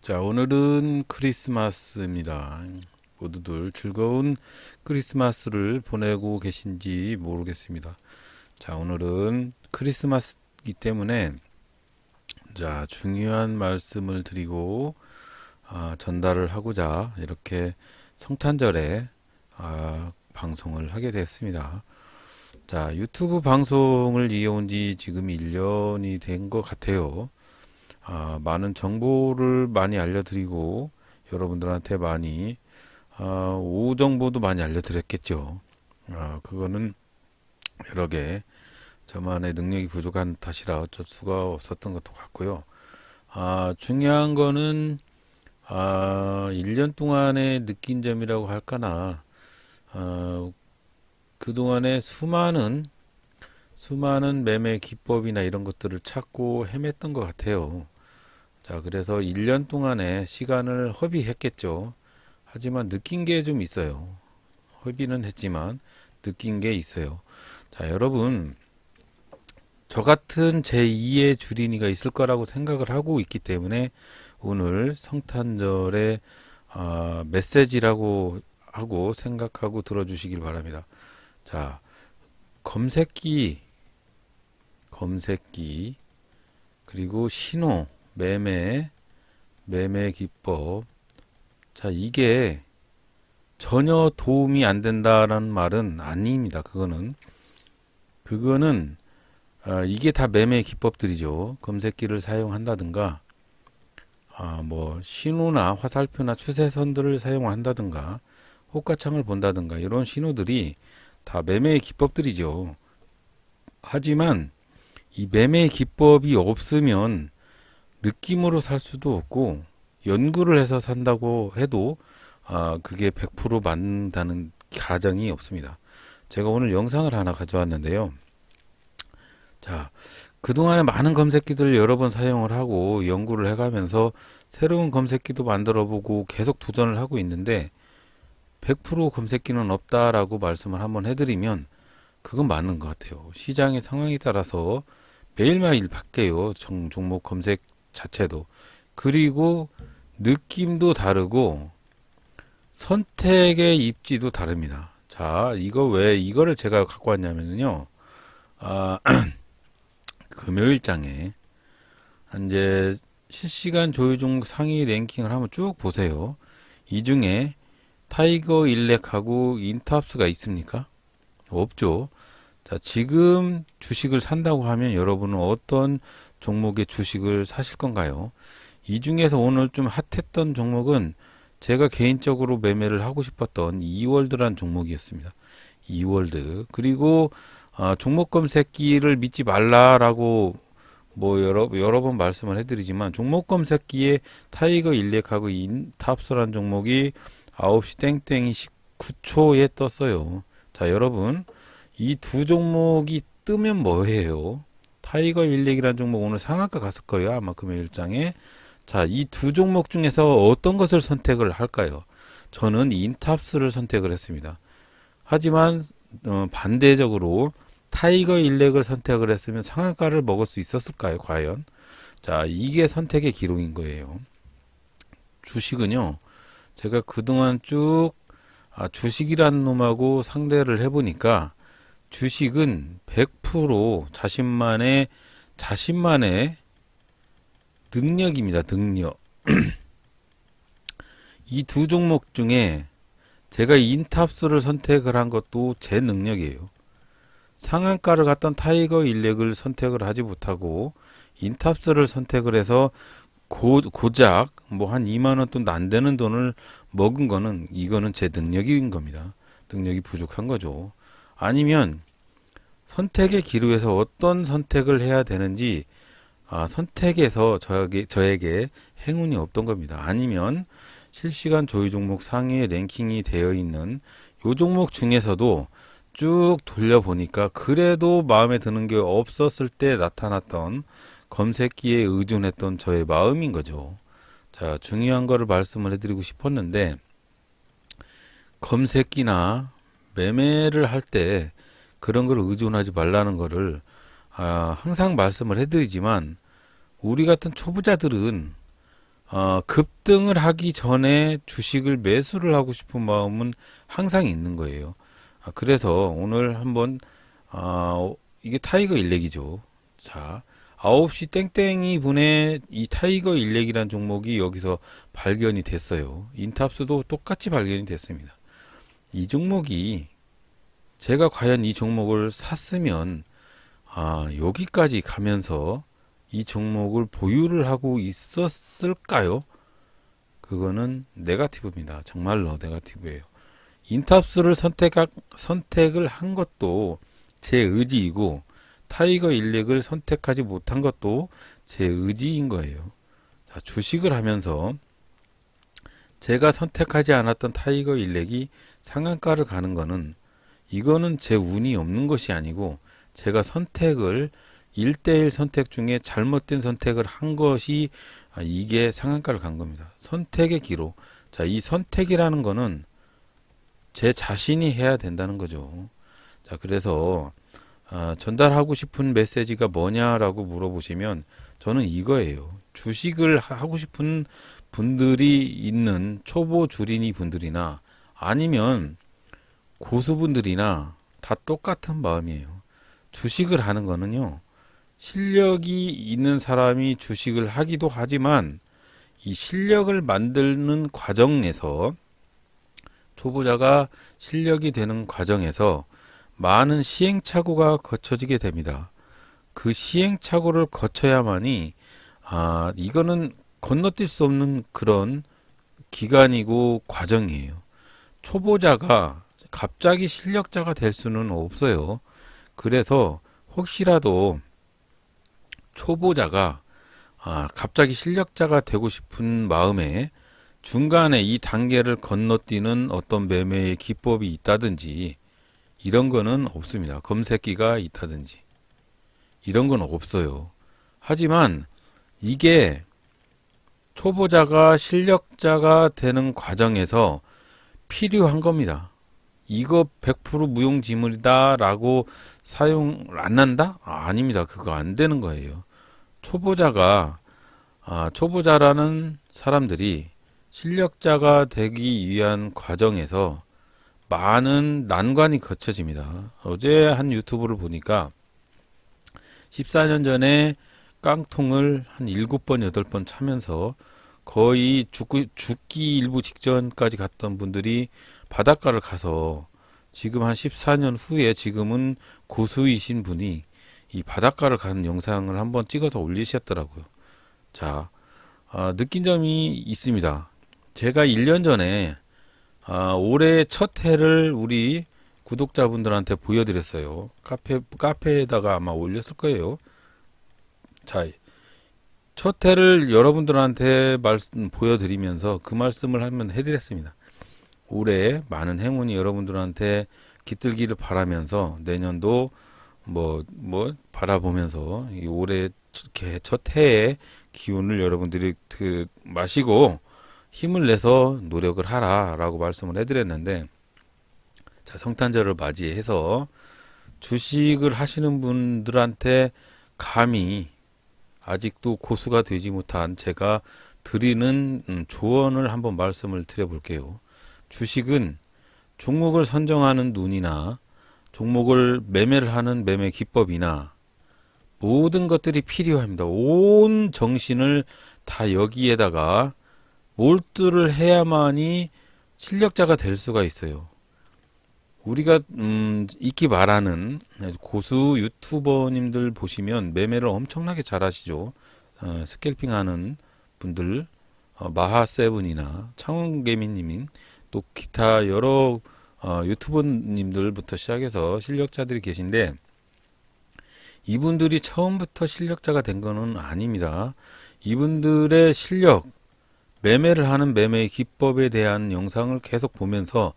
자, 오늘은 크리스마스입니다. 모두들 즐거운 크리스마스를 보내고 계신지 모르겠습니다. 자, 오늘은 크리스마스이기 때문에 중요한 말씀을 드리고 전달을 하고자 이렇게 성탄절에 방송을 하게 되었습니다. 자, 유튜브 방송을 이어온 지 지금 1년이 된 것 같아요. 많은 정보를 많이 알려드리고 여러분들한테 많이 오후 정보도 많이 알려드렸겠죠. 그거는 여러 개 저만의 능력이 부족한 탓이라 어쩔 수가 없었던 것도 같고요. 중요한 거는 1년 동안에 느낀 점이라고 할까나 그동안에 수많은 매매 기법이나 이런 것들을 찾고 헤맸던 것 같아요. 자, 그래서 1년 동안의 시간을 허비했겠죠. 하지만 느낀 게 좀 있어요. 허비는 했지만 느낀 게 있어요. 자, 여러분, 저 같은 제2의 주린이가 있을 거라고 생각을 하고 있기 때문에 오늘 성탄절의 메시지라고 하고 생각하고 들어주시길 바랍니다. 자, 검색기, 그리고 신호, 매매 기법. 자, 이게 전혀 도움이 안 된다라는 말은 아닙니다. 그거는 이게 다 매매 기법들이죠. 검색기를 사용한다든가, 뭐 신호나 화살표나 추세선들을 사용한다든가, 호가창을 본다든가 이런 신호들이 다 매매의 기법들이죠. 하지만 이 매매 기법이 없으면 느낌으로 살 수도 없고 연구를 해서 산다고 해도 그게 100% 맞는다는 가정이 없습니다. 제가 오늘 영상을 하나 가져왔는데요. 자, 그동안에 많은 검색기들을 여러 번 사용을 하고 연구를 해가면서 새로운 검색기도 만들어 보고 계속 도전을 하고 있는데 100% 검색기는 없다라고 말씀을 한번 해드리면 그건 맞는 것 같아요. 시장의 상황에 따라서 매일매일 바뀌어요. 종목 검색 자체도. 그리고 느낌도 다르고 선택의 입지도 다릅니다. 자, 왜 이거를 제가 갖고 왔냐면요. 금요일장에 이제 실시간 조효종 상위 랭킹을 한번 쭉 보세요. 이 중에 타이거 일렉하고 인탑스가 있습니까? 없죠. 자, 지금 주식을 산다고 하면 여러분은 어떤 종목의 주식을 사실 건가요? 이 중에서 오늘 좀 핫했던 종목은 제가 개인적으로 매매를 하고 싶었던 이월드란 종목이었습니다. 이월드. 그리고 종목 검색기를 믿지 말라라고 뭐 여러 번 말씀을 해드리지만 종목 검색기에 타이거 일렉하고 인탑스란 종목이 9시 땡땡이 19초에 떴어요. 자, 여러분, 이 두 종목이 뜨면 뭐해요? 타이거 일렉이라는 종목 오늘 상한가 갔을 거예요. 아마 금요일장에. 자, 이 두 종목 중에서 어떤 것을 선택을 할까요? 저는 인탑스를 선택을 했습니다. 하지만 반대적으로 타이거 일렉을 선택을 했으면 상한가를 먹을 수 있었을까요? 과연? 자, 이게 선택의 기록인 거예요. 주식은요. 제가 그동안 쭉 주식이라는 놈하고 상대를 해보니까 주식은 100% 자신만의 능력입니다. 능력. 이 두 종목 중에 제가 인탑스를 선택을 한 것도 제 능력이에요. 상한가를 갔던 타이거 일렉을 선택을 하지 못하고 인탑스를 선택을 해서 고작 뭐 한 2만 원 돈 안 되는 돈을 먹은 거는 이거는 제 능력인 겁니다. 능력이 부족한 거죠. 아니면 선택의 기로에서 어떤 선택을 해야 되는지 선택에서 저에게 행운이 없던 겁니다. 아니면 실시간 조회 종목 상위에 랭킹이 되어 있는 요 종목 중에서도 쭉 돌려보니까 그래도 마음에 드는 게 없었을 때 나타났던 검색기에 의존했던 저의 마음인 거죠. 자, 중요한 거를 말씀을 해드리고 싶었는데 검색기나 매매를 할 때 그런 걸 의존하지 말라는 거를 항상 말씀을 해드리지만 우리 같은 초보자들은 급등을 하기 전에 주식을 매수를 하고 싶은 마음은 항상 있는 거예요. 그래서 오늘 한번 이게 타이거 일렉이죠. 자, 9시 땡땡이 분에 이 타이거 일렉이란 종목이 여기서 발견이 됐어요. 인탑스도 똑같이 발견이 됐습니다. 이 종목이 제가 과연 이 종목을 샀으면 여기까지 가면서 이 종목을 보유를 하고 있었을까요? 그거는 네거티브입니다. 정말로 네거티브예요. 인탑스를 선택을 한 것도 제 의지이고 타이거 일렉을 선택하지 못한 것도 제 의지인 거예요. 자, 주식을 하면서 제가 선택하지 않았던 타이거 일렉이 상한가를 가는 거는 이거는 제 운이 없는 것이 아니고 제가 선택을 1대1 선택 중에 잘못된 선택을 한 것이 이게 상한가를 간 겁니다. 선택의 기로. 자, 이 선택이라는 거는 제 자신이 해야 된다는 거죠. 자, 그래서 전달하고 싶은 메시지가 뭐냐라고 물어보시면 저는 이거예요. 주식을 하고 싶은 분들이 있는 초보 주린이 분들이나 아니면 고수분들이나 다 똑같은 마음이에요. 주식을 하는 거는요, 실력이 있는 사람이 주식을 하기도 하지만 이 실력을 만드는 과정에서 초보자가 실력이 되는 과정에서 많은 시행착오가 거쳐지게 됩니다. 그 시행착오를 거쳐야만이 이거는 건너뛸 수 없는 그런 기간이고 과정이에요. 초보자가 갑자기 실력자가 될 수는 없어요. 그래서 혹시라도 초보자가 갑자기 실력자가 되고 싶은 마음에 중간에 이 단계를 건너뛰는 어떤 매매의 기법이 있다든지 이런 거는 없습니다. 검색기가 있다든지 이런 건 없어요. 하지만 이게 초보자가 실력자가 되는 과정에서 필요한 겁니다. 이거 100% 무용지물이다 라고 사용 안 한다? 아닙니다. 그거 안 되는 거예요. 초보자라는 사람들이 실력자가 되기 위한 과정에서 많은 난관이 거쳐집니다. 어제 한 유튜브를 보니까 14년 전에 깡통을 한 7번, 8번 차면서 거의 죽기 일부 직전까지 갔던 분들이 바닷가를 가서 지금 한 14년 후에 지금은 고수이신 분이 이 바닷가를 가는 영상을 한번 찍어서 올리셨더라고요. 자, 느낀 점이 있습니다. 제가 1년 전에 올해 첫 해를 우리 구독자분들한테 보여드렸어요. 카페에다가 아마 올렸을 거예요. 자, 첫 해를 여러분들한테 보여드리면서 그 말씀을 한번 해드렸습니다. 올해 많은 행운이 여러분들한테 깃들기를 바라면서 내년도 뭐 바라보면서 이 올해 첫 해의 기운을 여러분들이 마시고 힘을 내서 노력을 하라라고 말씀을 해드렸는데, 자, 성탄절을 맞이해서 주식을 하시는 분들한테 감히 아직도 고수가 되지 못한 제가 드리는 조언을 한번 말씀을 드려볼게요. 주식은 종목을 선정하는 눈이나 종목을 매매를 하는 매매 기법이나 모든 것들이 필요합니다. 온 정신을 다 여기에다가 몰두를 해야만이 실력자가 될 수가 있어요. 우리가 익히 말하는 고수 유튜버님들 보시면 매매를 엄청나게 잘하시죠. 스캘핑 하는 분들, 마하세븐이나 창원개미님인 또 기타 여러 유튜버님들부터 시작해서 실력자들이 계신데, 이분들이 처음부터 실력자가 된 거는 아닙니다. 이분들의 실력, 매매를 하는 매매의 기법에 대한 영상을 계속 보면서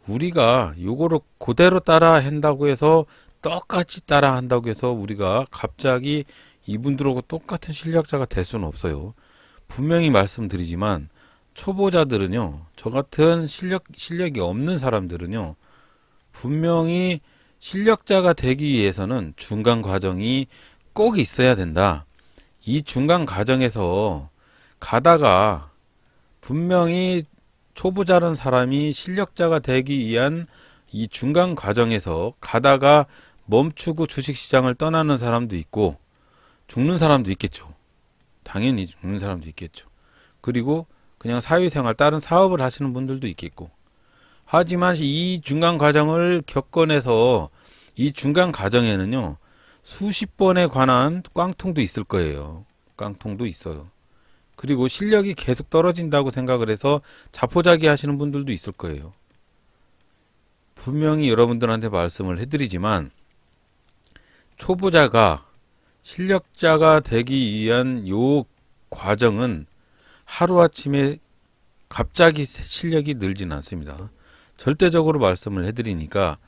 우리가 요거를 그대로 따라 한다고 해서 똑같이 따라 한다고 해서 우리가 갑자기 이분들하고 똑같은 실력자가 될 수는 없어요. 분명히 말씀드리지만 초보자들은요, 저 같은 실력이 없는 사람들은요, 분명히 실력자가 되기 위해서는 중간 과정이 꼭 있어야 된다. 이 중간 과정에서 가다가 분명히 초보자라는 사람이 실력자가 되기 위한 이 중간 과정에서 가다가 멈추고 주식시장을 떠나는 사람도 있고 죽는 사람도 있겠죠. 당연히 죽는 사람도 있겠죠. 그리고 그냥 사회생활 다른 사업을 하시는 분들도 있겠고. 하지만 이 중간 과정을 겪어내서 이 중간 과정에는요, 수십 번에 관한 깡통도 있을 거예요. 깡통도 있어요. 그리고 실력이 계속 떨어진다고 생각을 해서 자포자기 하시는 분들도 있을 거예요. 분명히 여러분들한테 말씀을 해드리지만 초보자가 실력자가 되기 위한 요 과정은 하루아침에 갑자기 실력이 늘진 않습니다. 절대적으로 말씀을 해드리니까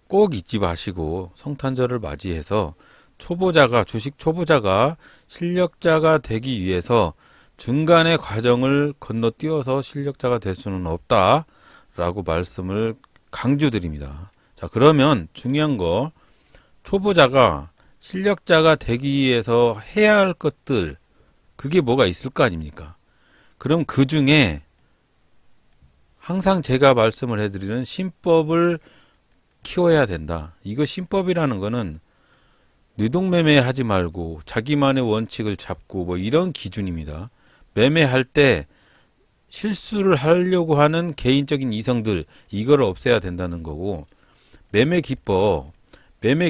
꼭 잊지 마시고 성탄절을 맞이해서 주식 초보자가 실력자가 되기 위해서 중간의 과정을 건너뛰어서 실력자가 될 수는 없다라고 말씀을 강조드립니다. 자, 그러면 중요한 거, 초보자가 실력자가 되기 위해서 해야 할 것들, 그게 뭐가 있을 거 아닙니까? 그럼 그 중에 항상 제가 말씀을 해드리는 신법을 키워야 된다. 이거 신법이라는 거는 뇌동매매 하지 말고 자기만의 원칙을 잡고 뭐 이런 기준입니다. 매매할 때 실수를 하려고 하는 개인적인 이성들, 이걸 없애야 된다는 거고, 매매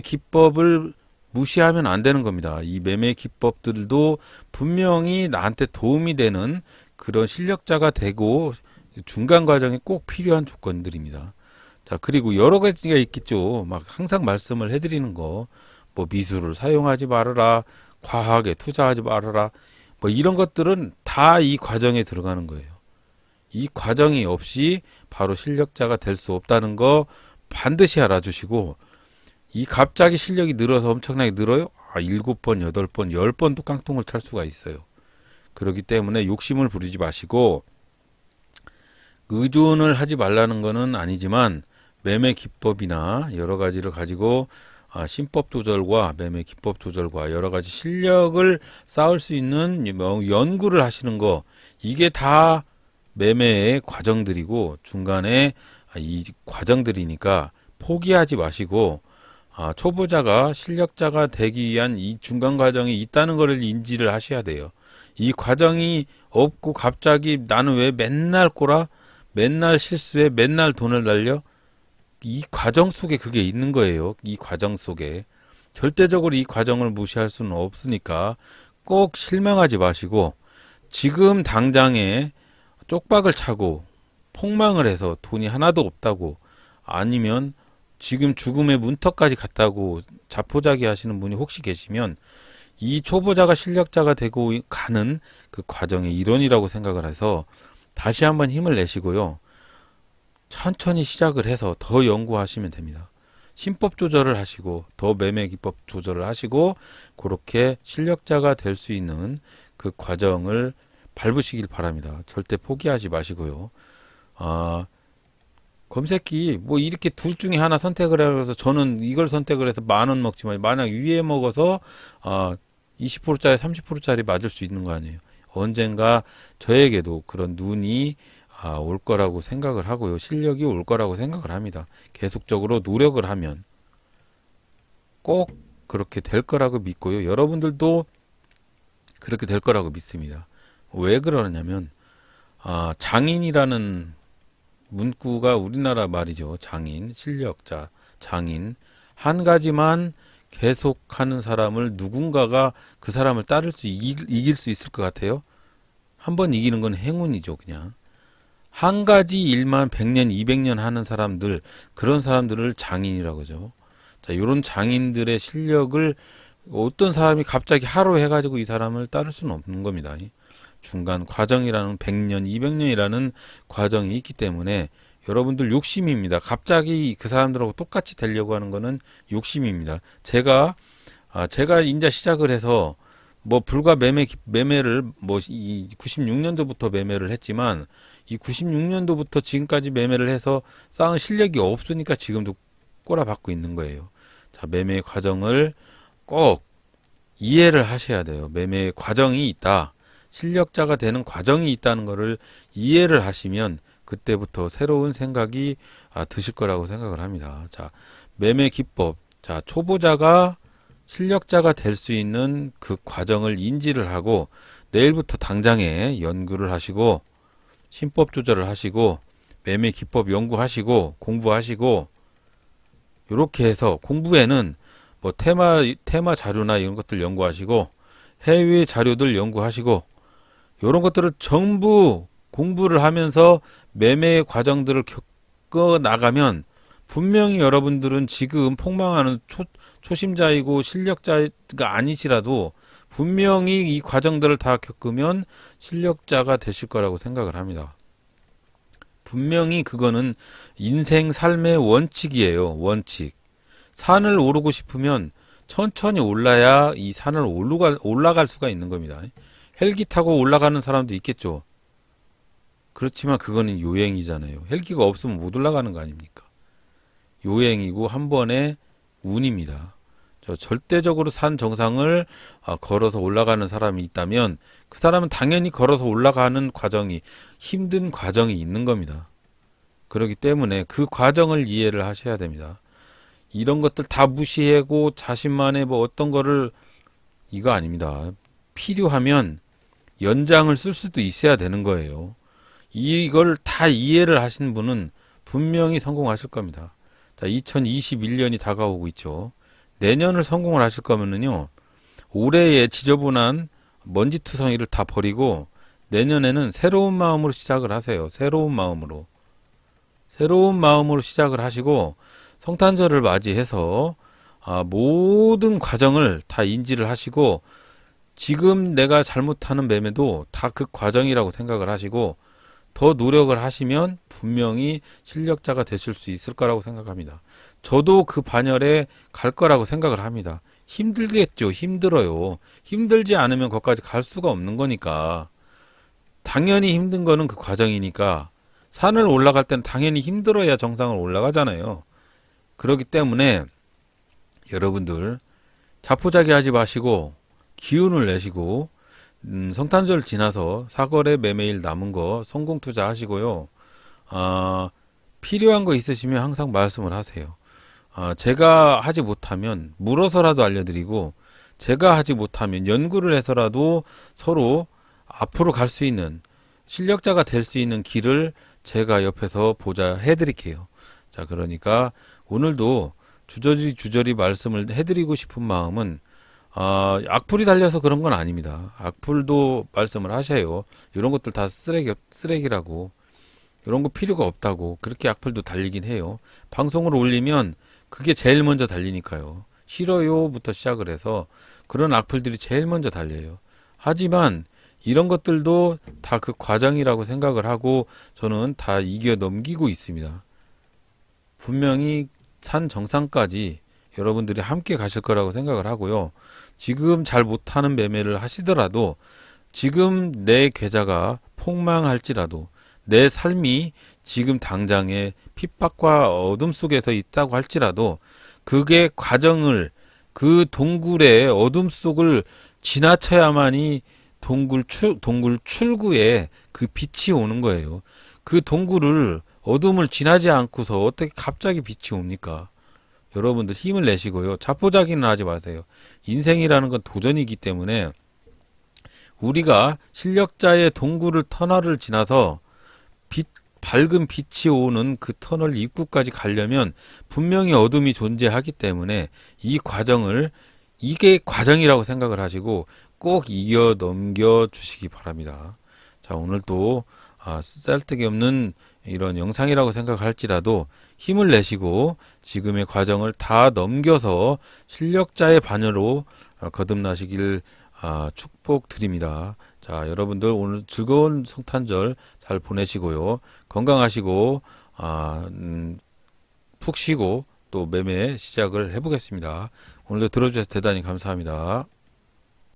기법을 무시하면 안 되는 겁니다. 이 매매 기법들도 분명히 나한테 도움이 되는 그런 실력자가 되고 중간 과정에 꼭 필요한 조건들입니다. 자, 그리고 여러 가지가 있겠죠. 막 항상 말씀을 해드리는 거, 뭐 미술을 사용하지 말아라, 과학에 투자하지 말아라, 뭐 이런 것들은 다 이 과정에 들어가는 거예요. 이 과정이 없이 바로 실력자가 될 수 없다는 거 반드시 알아주시고, 이 갑자기 실력이 늘어서 엄청나게 늘어요? 7번, 8번, 10번도 깡통을 찰 수가 있어요. 그렇기 때문에 욕심을 부리지 마시고, 의존을 하지 말라는 거는 아니지만 매매 기법이나 여러 가지를 가지고 신법 조절과 매매 기법 조절과 여러 가지 실력을 쌓을 수 있는 연구를 하시는 거, 이게 다 매매의 과정들이고 중간에 이 과정들이니까 포기하지 마시고, 초보자가 실력자가 되기 위한 이 중간 과정이 있다는 것을 인지를 하셔야 돼요. 이 과정이 없고 갑자기 나는 왜 맨날 꼬라, 맨날 실수해, 맨날 돈을 날려? 이 과정 속에 그게 있는 거예요. 이 과정 속에. 절대적으로 이 과정을 무시할 수는 없으니까 꼭 실망하지 마시고, 지금 당장에 쪽박을 차고 폭망을 해서 돈이 하나도 없다고, 아니면 지금 죽음의 문턱까지 갔다고 자포자기 하시는 분이 혹시 계시면 이 초보자가 실력자가 되고 가는 그 과정의 일원이라고 생각을 해서 다시 한번 힘을 내시고요. 천천히 시작을 해서 더 연구하시면 됩니다. 신법 조절을 하시고 더 매매 기법 조절을 하시고 그렇게 실력자가 될 수 있는 그 과정을 밟으시길 바랍니다. 절대 포기하지 마시고요. 검색기 뭐 이렇게 둘 중에 하나 선택을 해서 저는 이걸 선택을 해서 10,000원 먹지만 만약 위에 먹어서 20%짜리 30%짜리 맞을 수 있는 거 아니에요. 언젠가 저에게도 그런 눈이 올 거라고 생각을 하고요. 실력이 올 거라고 생각을 합니다. 계속적으로 노력을 하면 꼭 그렇게 될 거라고 믿고요. 여러분들도 그렇게 될 거라고 믿습니다. 왜 그러냐면 장인이라는 문구가 우리나라 말이죠. 장인, 실력자, 장인. 한 가지만 계속하는 사람을 누군가가 그 사람을 이길 수 있을 것 같아요? 한 번 이기는 건 행운이죠, 그냥. 한 가지 일만 100년, 200년 하는 사람들, 그런 사람들을 장인이라고 하죠. 자, 요런 장인들의 실력을 어떤 사람이 갑자기 하루 해가지고 이 사람을 따를 수는 없는 겁니다. 중간 과정이라는 100년, 200년이라는 과정이 있기 때문에 여러분들 욕심입니다. 갑자기 그 사람들하고 똑같이 되려고 하는 거는 욕심입니다. 제가 이제 시작을 해서 뭐 불과 매매를 뭐 96년도부터 매매를 했지만 이 96년도부터 지금까지 매매를 해서 쌓은 실력이 없으니까 지금도 꼬라박고 있는 거예요. 자, 매매 과정을 꼭 이해를 하셔야 돼요. 매매 과정이 있다. 실력자가 되는 과정이 있다는 것을 이해를 하시면 그때부터 새로운 생각이 드실 거라고 생각을 합니다. 자, 매매 기법. 자, 초보자가 실력자가 될 수 있는 그 과정을 인지를 하고 내일부터 당장에 연구를 하시고 신법 조절을 하시고 매매 기법 연구하시고 공부하시고 이렇게 해서 공부에는 뭐 테마 자료나 이런 것들 연구하시고 해외 자료들 연구하시고 이런 것들을 전부 공부를 하면서 매매 과정들을 겪어 나가면 분명히 여러분들은 지금 폭망하는 초심자이고 실력자가 아니시라도 분명히 이 과정들을 다 겪으면 실력자가 되실 거라고 생각을 합니다. 분명히 그거는 인생 삶의 원칙이에요. 원칙. 산을 오르고 싶으면 천천히 올라야 이 산을 올라갈 수가 있는 겁니다. 헬기 타고 올라가는 사람도 있겠죠. 그렇지만 그거는 요행이잖아요. 헬기가 없으면 못 올라가는 거 아닙니까? 요행이고 한 번의 운입니다. 절대적으로 산 정상을 걸어서 올라가는 사람이 있다면 그 사람은 당연히 걸어서 올라가는 과정이 힘든 과정이 있는 겁니다. 그렇기 때문에 그 과정을 이해를 하셔야 됩니다. 이런 것들 다 무시하고 자신만의 뭐 어떤 거를 이거 아닙니다. 필요하면 연장을 쓸 수도 있어야 되는 거예요. 이걸 다 이해를 하신 분은 분명히 성공하실 겁니다. 자, 2021년이 다가오고 있죠. 내년을 성공을 하실 거면은요, 올해의 지저분한 먼지투성이를 다 버리고 내년에는 새로운 마음으로 시작을 하세요. 새로운 마음으로. 새로운 마음으로 시작을 하시고 성탄절을 맞이해서 모든 과정을 다 인지를 하시고 지금 내가 잘못하는 매매도 다 그 과정이라고 생각을 하시고 더 노력을 하시면 분명히 실력자가 되실 수 있을 거라고 생각합니다. 저도 그 반열에 갈 거라고 생각을 합니다. 힘들겠죠. 힘들어요. 힘들지 않으면 거기까지 갈 수가 없는 거니까. 당연히 힘든 거는 그 과정이니까 산을 올라갈 때는 당연히 힘들어야 정상을 올라가잖아요. 그렇기 때문에 여러분들 자포자기 하지 마시고 기운을 내시고 성탄절 지나서 사거래 매매일 남은 거 성공 투자 하시고요. 필요한 거 있으시면 항상 말씀을 하세요. 제가 하지 못하면 물어서라도 알려드리고 제가 하지 못하면 연구를 해서라도 서로 앞으로 갈 수 있는 실력자가 될 수 있는 길을 제가 옆에서 보자 해드릴게요. 자, 그러니까 오늘도 주저리 말씀을 해드리고 싶은 마음은 악플이 달려서 그런 건 아닙니다. 악플도 말씀을 하셔요. 이런 것들 다 쓰레기라고. 이런 거 필요가 없다고. 그렇게 악플도 달리긴 해요. 방송을 올리면 그게 제일 먼저 달리니까요. 싫어요부터 시작을 해서 그런 악플들이 제일 먼저 달려요. 하지만 이런 것들도 다 그 과정이라고 생각을 하고 저는 다 이겨 넘기고 있습니다. 분명히 산 정상까지 여러분들이 함께 가실 거라고 생각을 하고요. 지금 잘 못하는 매매를 하시더라도 지금 내 계좌가 폭망할지라도 내 삶이 지금 당장에 핍박과 어둠 속에서 있다고 할지라도 그게 과정을 그 동굴의 어둠 속을 지나쳐야만이 동굴 출구에 그 빛이 오는 거예요. 그 동굴을 어둠을 지나지 않고서 어떻게 갑자기 빛이 옵니까? 여러분들 힘을 내시고요. 자포자기는 하지 마세요. 인생이라는 건 도전이기 때문에 우리가 실력자의 동굴을 터널을 지나서 밝은 빛이 오는 그 터널 입구까지 가려면 분명히 어둠이 존재하기 때문에 이 과정을 이게 과정이라고 생각을 하시고 꼭 이겨 넘겨 주시기 바랍니다. 자, 오늘도 쓸데기 없는 이런 영상이라고 생각할지라도 힘을 내시고 지금의 과정을 다 넘겨서 실력자의 반열로 거듭나시길 축복드립니다. 자, 여러분들 오늘 즐거운 성탄절 잘 보내시고요. 건강하시고 푹 쉬고 또 매매 시작을 해보겠습니다. 오늘도 들어주셔서 대단히 감사합니다.